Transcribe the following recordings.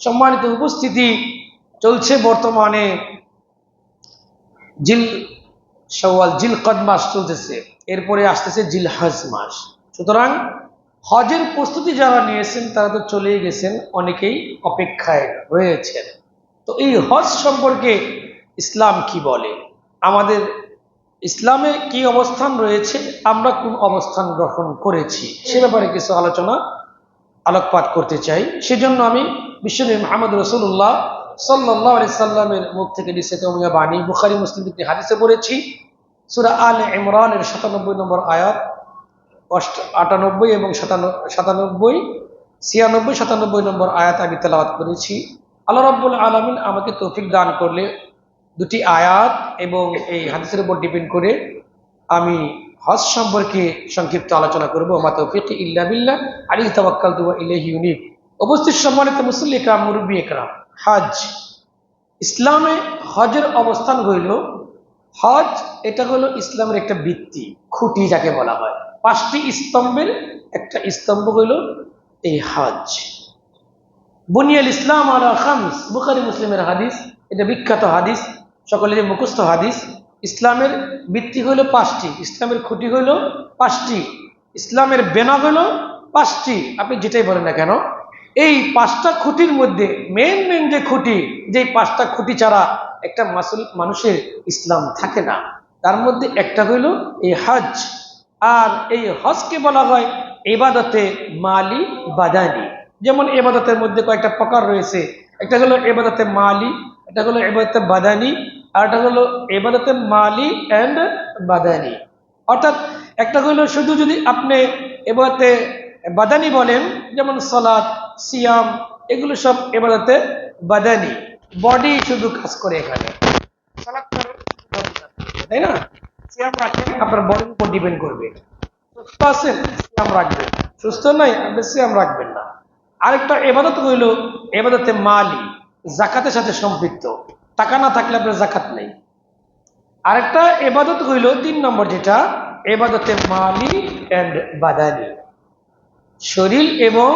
সম্মানিত উপস্থিতি, চলছে বর্তমানে জিল শাওয়াল, জিলকদ মাস চলতেছে, এরপরে আসতেছে জিলহজ মাস। সুতরাং হজের প্রস্তুতি যারা নিয়েছেন তারা তো চলেই গেছেন, অনেকেই অপেক্ষায় রয়েছেন। তো এই হজ সম্পর্কে ইসলাম কি বলে, আমাদের ইসলামে কি অবস্থান রয়েছে, আমরা কোন অবস্থান গ্রহণ করেছি, সে ব্যাপারে কিছু আলোকপাত করতে চাই। সেজন্য আমি বিশ্বনবী মুহাম্মদ রাসূলুল্লাহ সাল্লাল্লাহু আলাইহি সাল্লামের মুখ থেকে নিঃসৃত বাণী বুখারী মুসলিম একটি হাদিসে পড়েছি। সূরা আলে ইমরানের 97 নম্বর আয়াত, 98 এবং 97, 96, 97 নম্বর আয়াত আমি তেলাওয়াত করেছি। আল্লাহ রাব্বুল আলামিন আমাকে তৌফিক দান করলে দুটি আয়াত এবং এই হাদিসের উপর ডিপেন্ড করে আমি হজ সম্পর্কে সংক্ষিপ্ত আলোচনা করবো। মা তৌফিক ইল্লা বিল্লাহ, আলাইহি তাওয়াক্কালতু ওয়া ইলাইহি উনীব। উপস্থিত সম্মানিত মুসল্লি ইকরাম, মুরব্বী ইকরাম, হজ, ইসলামে হজের অবস্থান হইল, হজ এটা হলো ইসলামের একটা ভিত্তি, খুঁটি যাকে বলা হয়। 5টি স্তম্ভের একটা স্তম্ভ হইল এই হজ। বুনিয়াল ইসলাম আলা খামস, বুখারী মুসলিমের হাদিস, এটা বিখ্যাত হাদিস, সকলের মুখস্থ হাদিস। ইসলামের ভিত্তি হইল 5টি, ইসলামের খুঁটি হইল 5টি, ইসলামের বেনা হইল 5টি, আপনি যেটাই বলেন না কেন। এই 5টা খুঁটির মধ্যে মেন যে খুঁটি, যে 5টা খুঁটি ছাড়া একটা মানুষের ইসলাম থাকে না, তার মধ্যে একটা হইল এই হজ। আর এই হজকে বলা হয় ইবাদতে মালি বাদানি। যেমন ইবাদতের মধ্যে কয়েকটা প্রকার রয়েছে, একটা হলো ইবাদতে মালি, এটা হলো ইবাদতে বাদানি, আর এটা হলো ইবাদতে মালি এন্ড বাদানি। অর্থাৎ একটা হলো শুধু যদি আপনি ইবাদতে বাদানি বলেন, যেমন সালাত, সিয়াম, এগুলো সব ইবাদতে বাদানি, বডি শুধু কাজ করে। এখানে সালাত করেন, তাই না? সিয়াম রাখেন, আপনার বডির উপর ডিপেন্ড করবে। সুস্থ আছেন, সিয়াম রাখবেন, সুস্থ নাই, আপনি সিয়াম রাখবেন না। আরেকটা ইবাদত হইল ইবাদতে মালি, যাকাতের সাথে সম্পৃক্ত, টাকা না থাকলে আপনার যাকাত নেই। আরেকটা ইবাদত হইল 3 নম্বর, যেটা ইবাদতে মালি এন্ড বাদানি, শরীর এবং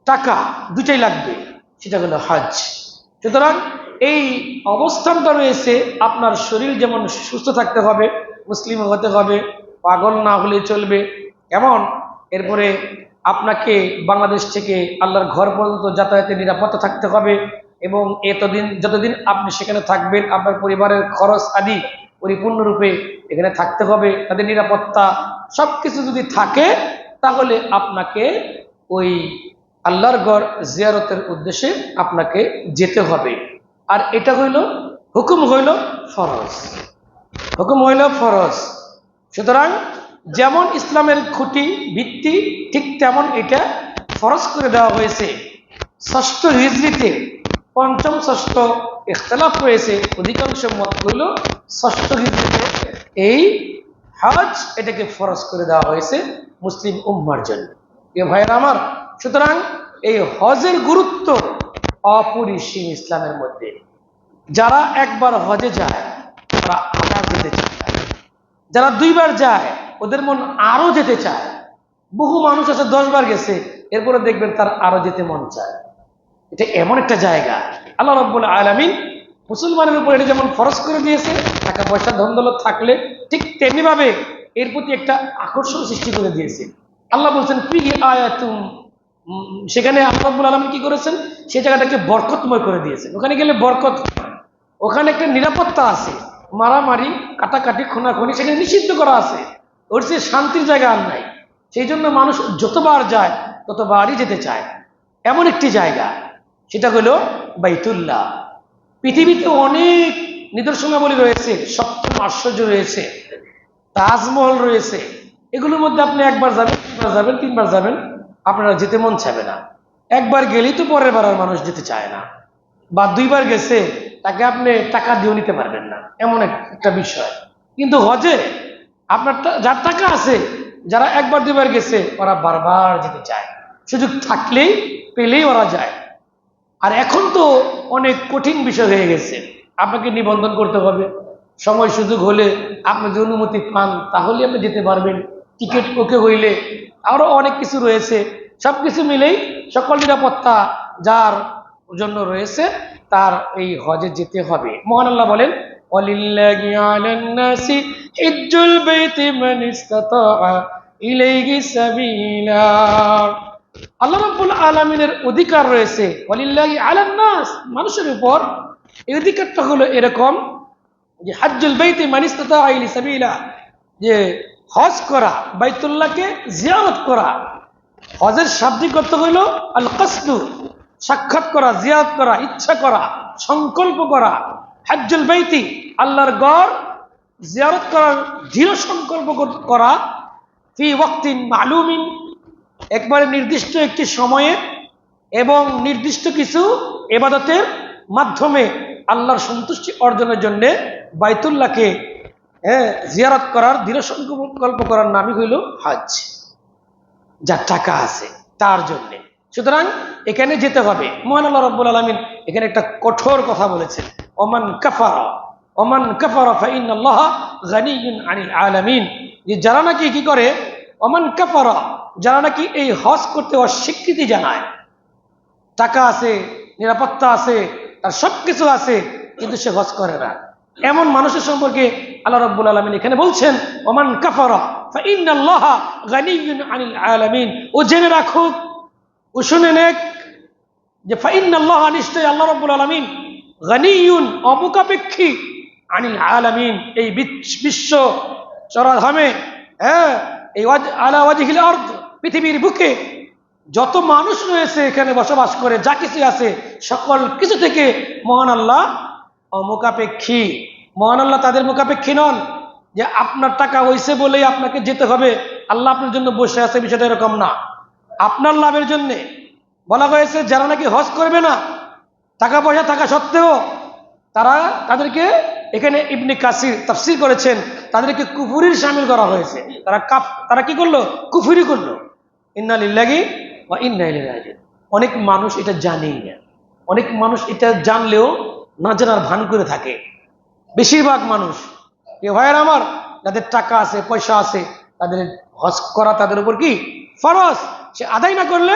টাকা দুটাই লাগবে, সেটা হলো হজ। সুতরাং এই অবস্থানটা রয়েছে, আপনার শরীর যেমন সুস্থ থাকতে হবে, মুসলিম হতে হবে, পাগল না হলে চলবে এমন। এরপরে আপনাকে বাংলাদেশ থেকে আল্লাহর ঘর পর্যন্ত যাতায়াতের নিরাপত্তা থাকতে হবে, এবং যতদিন আপনি সেখানে থাকবেন আপনার পরিবারের খরচ আদি পরিপূর্ণরূপে এখানে থাকতে হবে, তাদের নিরাপত্তা সবকিছু যদি থাকে, তাহলে আপনাকে ওই আল্লাহর ঘর জিয়ারতের উদ্দেশ্যে আপনাকে যেতে হবে। আর এটা হইল হুকুম, হইল ফরজ, হুকুম হইল ফরজ। সুতরাং যেমন ইসলামের খুঁটি ভিত্তি, ঠিক তেমন এটা ফরজ করে দেওয়া হয়েছে। 6ষ্ঠ হিজরিতে, 5ম 6ষ্ঠ ইখতিলাফ রয়েছে, অধিকাংশ মত হইল 6ষ্ঠ হিজরিতে এই হজ এটাকে ফরজ করে দেওয়া হয়েছে মুসলিম উম্মার জন্য। এ ভাইয়েরা আমার, সুতরাং এই হজের গুরুত্ব অপরিসীম ইসলামের মধ্যে। যারা একবার হজে যায় তারা আবার যেতে চায়, যারা 2 বার যায় ওদের মন আরো যেতে চায়। বহু মানুষ আছে 10 বার গেছে, এরপরে দেখবেন তার আরো যেতে মন চায়। এটা এমন একটা জায়গা, আল্লাহ রাব্বুল আলামিন মুসলমানের উপর এটা যেমন ফরজ করে দিয়েছে, টাকা পয়সা ধন দৌলত থাকলে, ঠিক তেমনি ভাবে এর প্রতি একটা আকর্ষণ সৃষ্টি করে দিয়েছে। আল্লাহ বলছেন ফিহি আয়াতুম, সেখানে আল্লাহ রাব্বুল আলামিন কি করেছেন, সেই জায়গাটাকে বরকতময় করে দিয়েছেন। ওখানে গেলে বরকত, ওখানে একটা নিরাপত্তা আছে, মারামারি, কাটাকাটি, খুনাখুনি সেখানে নিষিদ্ধ করা আছে। ওর চেয়ে শান্তির জায়গা আর নাই। সেই জন্য মানুষ যতবার যায় ততবারই যেতে চায়। এমন একটি জায়গা, সেটা হলো বাইতুল্লাহ। পৃথিবীতে অনেক নিদর্শনাবলী রয়েছে, সপ্তম আশ্চর্য রয়েছে, তাজমহল রয়েছে। এগুলোর মধ্যে আপনি একবার যাবেন, 2 বার যাবেন, 3 বার যাবেন, আপনারা যেতে মন চাবে না। একবার গেলেই তো পরের বার আর মানুষ যেতে চায় না, বা 2 বার গেছে তাকে আপনি টাকা দিয়েও নিতে পারবেন না, এমন একটা বিষয়। কিন্তু হজে আপনার যার টাকা আছে, যারা একবার 2 বার গেছে, ওরা বারবার যেতে চায়, সুযোগ থাকলেই পেলেই ওরা যায়। আর এখন তো অনেক কঠিন বিষয় হয়ে গেছে, আপনাকে নিবন্ধন করতে হবে, সময় সুযোগ হলে আপনি যদি অনুমতি পান তাহলে আপনি যেতে পারবেন, টিকিট ওকে হইলে, আরো অনেক কিছু রয়েছে। সবকিছু মিলেই সকল নিরাপত্তা যার জন্য রয়েছে, তার এই হজে যেতে হবে। মহান আল্লাহ বলেন, ওয়ালিল্লাহি আলান নাসি হিজ্জুল বাইতি মান ইসতাতা ইলাইহি সাবিলা। আল্লাহ রাব্বুল আলামিনের অধিকার রয়েছে, ওয়ালিল্লাহি আলান নাস, মানুষের উপর। এই অধিকারটা হলো এরকম যে হজ্জুল বাইতি মান ইসতাতা ইলাইহি সাবিলা, যে হজ করা, বাইতুল্লাহকে জিয়ারত করা। হজের শাব্দিক অর্থ হইল আল কসদু, সাক্ষাৎ করা, জিয়ারত করা, ইচ্ছা করা, সংকল্প করা। হজ্জুল বাইতি, আল্লাহর গড় জিয়ারত করার দৃঢ় সংকল্প করা। ফি ওয়াক্তিন মালুমিন, একবারে নির্দিষ্ট একটি সময়ে এবং নির্দিষ্ট কিছু ইবাদতের মাধ্যমে আল্লাহর সন্তুষ্টি অর্জনের জন্য বাইতুল্লাহকে জিয়ারত করার দৃঢ় সংকল্প করার নামই হইল হজ। যার টাকা আছে তার জন্য। সুতরাং এখানে যেতে হবে। মহান আল্লাহ রাব্বুল আলামিন এখানে একটা কঠোর কথা বলেছেন, ওমান কাফারা ফাইন্নাল্লাহা গানিয়্যুন আনিল আলামিন, যে যারা নাকি কি করে, ওমান কাফারা, যারা নাকি এই হজ করতে অস্বীকৃতি জানায়, টাকা আছে, নিরাপত্তা আছে, তার সবকিছু আছে, কিন্তু সে হজ করে না, এমন মানুষের সম্পর্কে আল্লাহ রাব্বুল আলামিন এখানে বলছেন, ওমান কাফারা ফাইন্নাল্লাহা গানিয়্যুন আনিল আলামিন। ও জেনে রাখুক, ও শুনে নেক যে ফাইন্নাল্লাহা, নিশ্চয় আল্লাহ রাব্বুল আলামিন, গানিয়্যুন, অমুখাপেক্ষী, আনিল আলামিন, এই বিশ্ব চরাধামে, এই আলা ওয়াজহিল আরদ, পৃথিবীর বুকে যত মানুষ রয়েছে এখানে বসবাস করে, যা কিছু আছে সকল কিছু থেকে মহান আল্লাহ অমুখাপেক্ষী। মহান আল্লাহ তাদের মুখাপেক্ষী নন যে আপনার টাকা হইছে বলেই আপনাকে যেতে হবে, আল্লাহ আপনার জন্য বসে আছে, বিষয়টা এরকম না। আপনার লাভের জন্যে বলা হয়েছে, যারা নাকি হজ করবে না, টাকা পয়সা থাকা সত্ত্বেও তাদেরকে এখানে ইবনে কাসির তাফসীর করেছেন, তাদেরকে কুফরির শামিল করা হয়েছে। তারা কি করলো? কুফরি করলো। ইন্না লিল্লাহি ওয়া ইন্না ইলাইহি রাজিউন। অনেক মানুষ এটা জানেই না, অনেক মানুষ এটা জানলেও না জানার ভান করে থাকে। বেশিরভাগ মানুষ, এ ভাইয়ের আমার, যাদের টাকা আছে, পয়সা আছে, তাদের হজ করা তাদের উপর কি ফরজ। সে আদায় না করলে,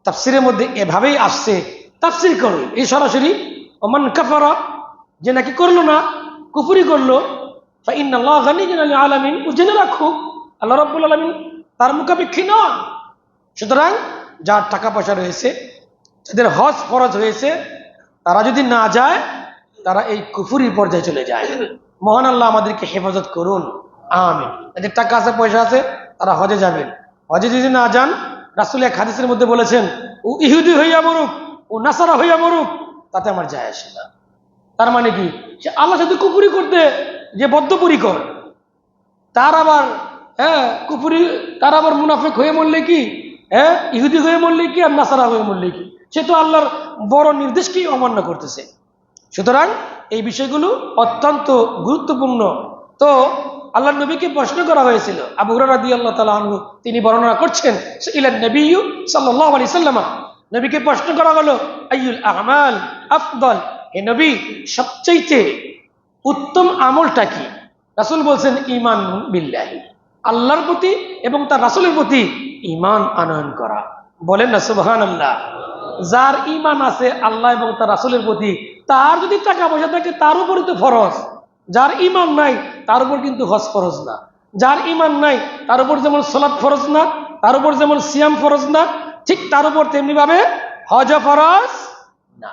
তাফসীরের মধ্যে এভাবেই আসছে, তাফসীর করবে এই সরাসরি, ওমান কাফারা, যে নাকি করলো না, কুফরি করলো, ফাইন্নাল্লাহা গানিয়্যুন আনিল আলামিন, ও জেনে রাখো আল্লাহ রাব্বুল আলামিন তার মুখাপেক্ষী নন। সুতরাং যার টাকা পয়সা রয়েছে, যাদের হজ ফরজ হয়েছে, তারা যদি না যায়, তারা এই কুফরির পর্যায়ে চলে যায়। মহান আল্লাহ আমাদেরকে হেফাজত করুন, আমিন। যাদের টাকা আছে, পয়সা আছে, তারা হজে যাবেন। হজে যদি না যান, রাসূল এক হাদিসের মধ্যে বলেছেন, ও ইহুদি হইয়া মরুক, ও নাসারা হইয়া মরুক, তাতে আমার যায় আসে না। তার মানে কি, সে আল্লাহর সাথে কুফরি করতে যে বদ্ধপরিকর, তার আবার কুফরি, তার আবার মুনাফিক হয়ে মরলে কি, ইহুদি হয়ে মরলে কি, আর নাসারা হয়ে মরলে কি, সে তো আল্লাহর বড় নির্দেশকেই অমান্য করতেছে। সুতরাং এই বিষয়গুলো অত্যন্ত গুরুত্বপূর্ণ। তো আল্লাহ নবীকে প্রশ্ন করা হয়েছিল, আবু হুরায়রা রাদিয়াল্লাহু তাআলা আনহু তিনি বর্ণনা করছেন, ইলান নবী সাল্লাল্লাহু আলাইহি সাল্লাম, নবীকে প্রশ্ন করা হলো, আইয়ুল আমাল আফদল, হে নবী, সবচাইতে উত্তম আমলটা কি? রাসূল বলছেন, ঈমান বিল্লাহি, আল্লাহর প্রতি এবং তার রাসূলের প্রতি ঈমান আনয়ন করা। বলেন না সুবহানাল্লাহ। যার ঈমান আছে আল্লাহ এবং তার রাসূলের প্রতি, তার যদি টাকা পয়সা থাকে তার উপরই তো ফরজ। যার ঈমান নাই তার উপর কিন্তু হজ ফরজ না। যার ঈমান নাই তার উপর যেমন সালাত ফরজ না, তার উপর যেমন সিয়াম ফরজ না, ঠিক তার উপর তেমনি ভাবে হজ ফরজ না।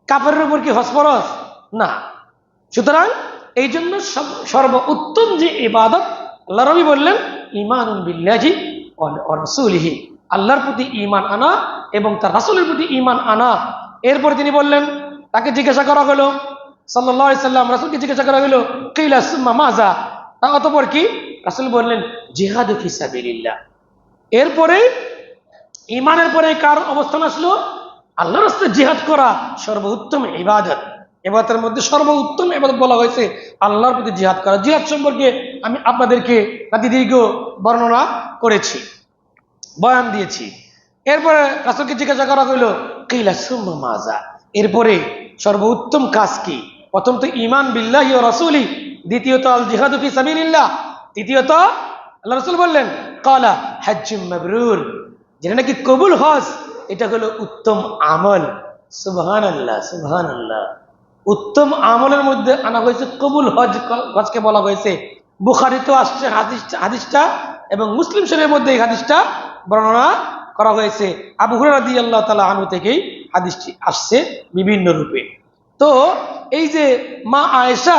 কাফেরের উপর কি হজ ফরজ না? সুতরাং এই জন্য সর্বোত্তম যে ইবাদত, আল্লাহ নবী বললেন, ঈমানুন বিল্লাহি ওয়া রাসূলিহি, আল্লাহর প্রতি ঈমান আনা এবং তার রাসূলের প্রতি ঈমান আনা। এরপরে তিনি বললেন, তাকে জিজ্ঞাসা করা হলো, সাল্লাল্লাহু আলাইহি সাল্লাম, রাসূলকে জিজ্ঞাসা করা হলো, কিলা সুম্মা মাযা, অতঃপর কি? রাসূল বললেন, জিহাদু ফি সাবিলিল্লাহ। এরপরে ঈমানের পরে কার অবস্থান আসলো? আল্লাহর রাস্তায় জিহাদ করা সর্বোত্তম ইবাদত। ইবাদতের মধ্যে সর্বোত্তম ইবাদত বলা হয়েছে আল্লাহর প্রতি জিহাদ করা। জিহাদ সম্পর্কে আমি আপনাদেরকে দীর্ঘ বর্ণনা করেছি, বয়ান দিয়েছি। এরপরে রাসূলকে জিজ্ঞাসা করা হলো, কিলা সুম্মা মাযা, এরপরে সর্বোত্তম কাজ কি? প্রথম তো ঈমান বিল্লাহি ওয়া রাসূলি, দ্বিতীয়ত আল জিহাদু ফি সাবিলিল্লাহ, তৃতীয়ত আল্লাহ রাসূল বললেন, ক্বালা হাজ্জুম মাবরুর, যেটা নাকি কবুল হজ, এটা হলো উত্তম আমল। সুবহানাল্লাহ, সুবহানাল্লাহ। উত্তম আমলের মধ্যে আনা হয়েছে কবুল হজ। হজকে বলা হয়েছে, বুখারীতেও আসছে হাদিসটা এবং মুসলিম শরীফের মধ্যে এই হাদিসটা বর্ণনা করা হয়েছে। আবু হুরায়রা রাদিয়াল্লাহু তাআলা আনহু থেকেই হাদিসটি আসছে বিভিন্ন রূপে। তো এই যে মা আয়েশা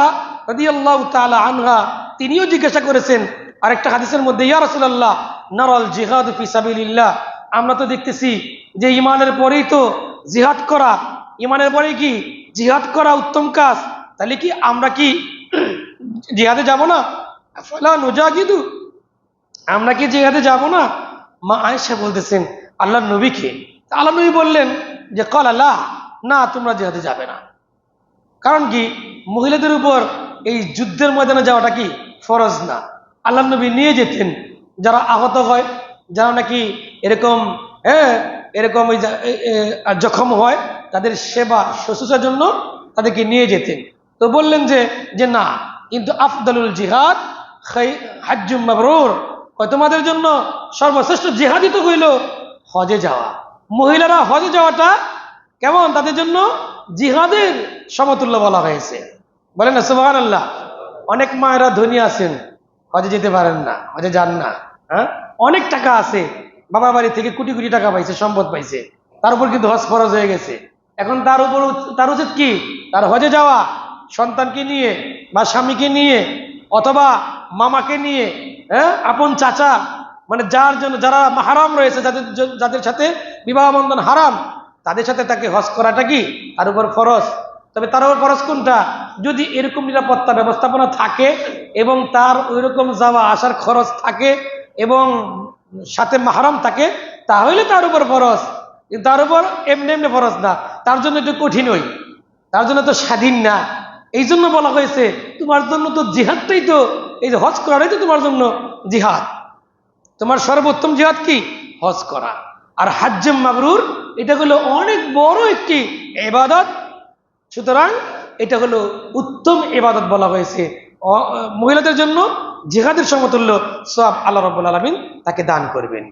রাদিয়াল্লাহু তাআলা আনহা, তিনিও জিজ্ঞাসা করেছেন আরেকটা হাদিসের মধ্যে, ইয়া রাসূলুল্লাহ নারাল জিহাদ ফি সাবিলিল্লাহ, আমরা তো দেখতেছি যে ইমানের পরেই তো জিহাদ করা, ইমানের পরেই কি জিহাদ করা উত্তম কাজ, তাহলে কি আমরা কি জিহাদে যাব না? ফালা নুজাহিদু, আমরা কি জিহাদে যাব না? মা আয়েশা বলতেছেন আল্লাহর নবীকে। আল্লাহ নবী বললেন যে ক্বালা লা, না তোমরা জিহাদে যাবে না। কারণ কি, মহিলাদের উপর এই যুদ্ধের ময়দানে যাওয়াটা কি ফরজ না। আল্লাহ নবী নিয়ে যেতেন যারা আহত হয়, যারা নাকি এরকম এরকম জখম হয়, তাদের সেবা শুশ্রূষার জন্য তাদেরকে নিয়ে যেতেন। তো বললেন যে না, কিন্তু আফদালুল জিহাদ হাজ্জুম মাবরুর, তোমাদের জন্য সর্বশ্রেষ্ঠ জিহাদই তো হইল হজে যাওয়া। মহিলারা হজে যাওয়াটা কেমন, তাদের জন্য জিহাদের সমতুল্য বলা হয়েছে। বলেন না সুবহানাল্লাহ। অনেক মায়েরা ধনী আছেন, হজে যেতে পারেন না, হজে যান না। হ্যাঁ, অনেক টাকা আছে, বাবা বাড়ি থেকে কোটি কোটি টাকা পাইছে, সম্পদ পাইছে, তার উপর কিন্তু হজ ফরজ হয়ে গেছে। এখন তার উচিত কি, তার হজে যাওয়া সন্তানকে নিয়ে বা স্বামীকে নিয়ে অথবা মামাকে নিয়ে, আপন চাচা, মানে যারা হারাম রয়েছে, যাদের সাথে বিবাহ বন্ধন হারাম, তাদের সাথে তাকে হজ করাটা কি তার উপর ফরজ। তবে তার উপর ফরজ কোনটা, যদি এরকম নিরাপত্তা ব্যবস্থাপনা থাকে এবং তার ওইরকম যাওয়া আসার খরচ থাকে এবং সাথে মাহরাম থাকে, তাহলে তার উপর ফরজ। কিন্তু তার উপর এমনি এমনি ফরজ না, তার জন্য একটু কঠিন হই, তার জন্য তো স্বাধীন না। এই জন্য বলা হয়েছে তোমার জন্য তো জিহাদটাই তো, এই যে হজ করাটাই তো তোমার জন্য জিহাদ। তোমার সর্বোত্তম জিহাদ কি, হজ করা। আর হাজ্জে মাবরুর এটা হলো অনেক বড় একটি ইবাদত, সুতরাং এটা হলো উত্তম ইবাদত বলা হয়েছে। মহিলাদের জন্য জিহাদের সমতুল্য সওয়াব আল্লাহ রাব্বুল আলামিন তাকে দান করবেন।